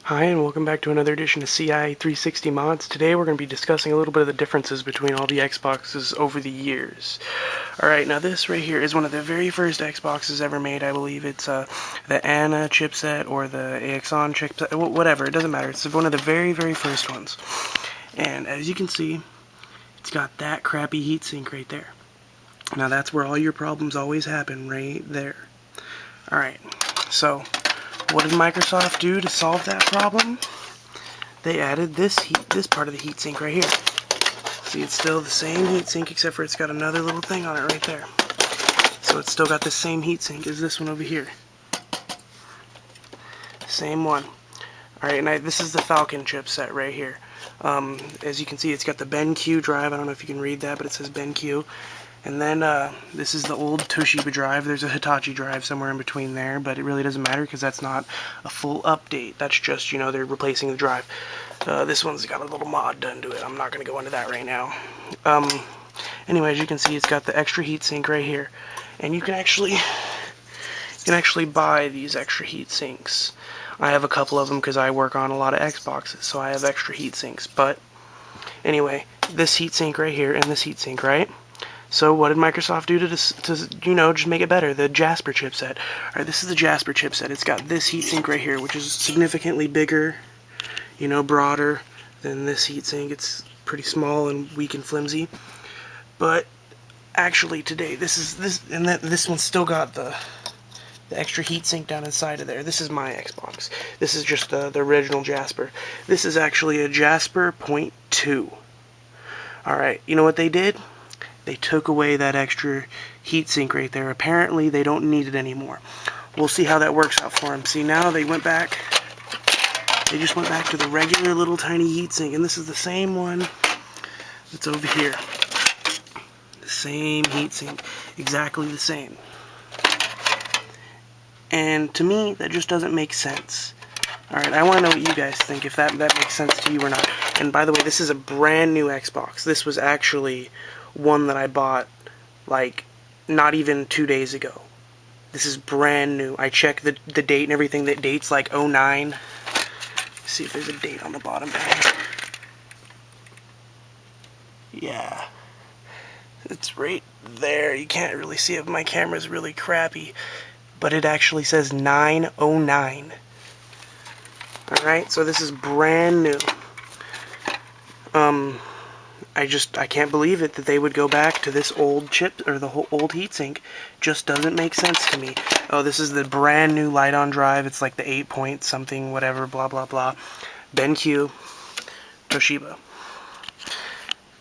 Hi, and welcome back to another edition of CI 360 Mods. Today we're going to be discussing a little bit of the differences between all the Xboxes over the years. Alright, now this right here is one of the very first Xboxes ever made, I believe. It's the wana chipset or the AXON chipset, whatever, it doesn't matter. It's one of the very, very first ones. And as you can see, it's got that crappy heatsink right there. Now that's where all your problems always happen, right there. Alright, so what did Microsoft do to solve that problem? They added this part of the heatsink right here. See, it's still the same heatsink, except for it's got another little thing on it right there. So it's still got the same heatsink as this one over here. Same one. Alright, and this is the Falcon chipset right here. As you can see, it's got the BenQ drive. I don't know if you can read that, but it says BenQ. And then this is the old Toshiba drive. There's a Hitachi drive somewhere in between there, but it really doesn't matter because that's not a full update. That's just, you know, they're replacing the drive. This one's got a little mod done to it. I'm not going to go into that right now. Anyway, as you can see, it's got the extra heatsink right here. And you can actually buy these extra heat sinks. I have a couple of them because I work on a lot of Xboxes, so I have extra heat sinks. But anyway, this heatsink right here and this heatsink, right? So what did Microsoft do to you know, just make it better? The Jasper chipset. Alright, this is the Jasper chipset. It's got this heatsink right here, which is significantly bigger, you know, broader than this heatsink. It's pretty small and weak and flimsy. But actually today, this one's still got the extra heatsink down inside of there. This is my Xbox. This is just the original Jasper. This is actually a Jasper 0.2. Alright, you know what they did? They took away that extra heatsink right there. Apparently, they don't need it anymore. We'll see how that works out for them. See, now they just went back to the regular little tiny heatsink, and this is the same one that's over here. The same heatsink, exactly the same. And to me, that just doesn't make sense. Alright, I want to know what you guys think, if that makes sense to you or not. And by the way, this is a brand new Xbox. This was actually one that I bought, like, not even 2 days ago. This is brand new. I checked the date and everything. That date's like 09. See if there's a date on the bottom there. Yeah. It's right there. You can't really see it. My camera's really crappy. But it actually says 909. Alright, so this is brand new. I can't believe it that they would go back to this old chip, or the whole old heatsink. Just doesn't make sense to me. Oh, this is the brand new light-on drive. It's like the 8 point something, whatever, blah, blah, blah. BenQ, Toshiba.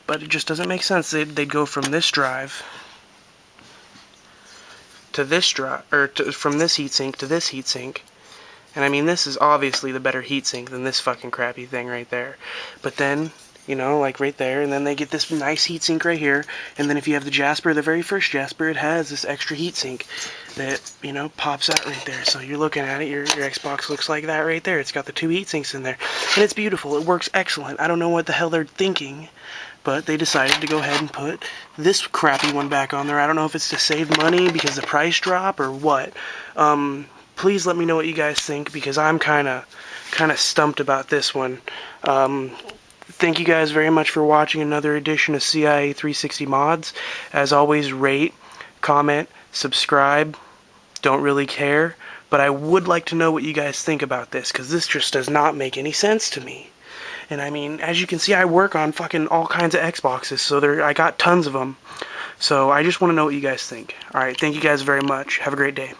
But it just doesn't make sense. They'd go from this drive to this drive, or from this heatsink to this heatsink. And I mean, this is obviously the better heatsink than this fucking crappy thing right there. But then, you know, like right there, and then they get this nice heatsink right here, and then if you have the Jasper, the very first Jasper, it has this extra heatsink that, you know, pops out right there. So you're looking at it, your Xbox looks like that right there. It's got the two heatsinks in there, and it's beautiful. It works excellent. I don't know what the hell they're thinking, but they decided to go ahead and put this crappy one back on there. I don't know if it's to save money because the price drop or what. Please let me know what you guys think, because I'm kind of stumped about this one. Thank you guys very much for watching another edition of CIA 360 Mods. As always, rate, comment, subscribe. Don't really care, but I would like to know what you guys think about this, because this just does not make any sense to me. And I mean, as you can see, I work on fucking all kinds of Xboxes, so I got tons of them. So I just want to know what you guys think. Alright, thank you guys very much. Have a great day.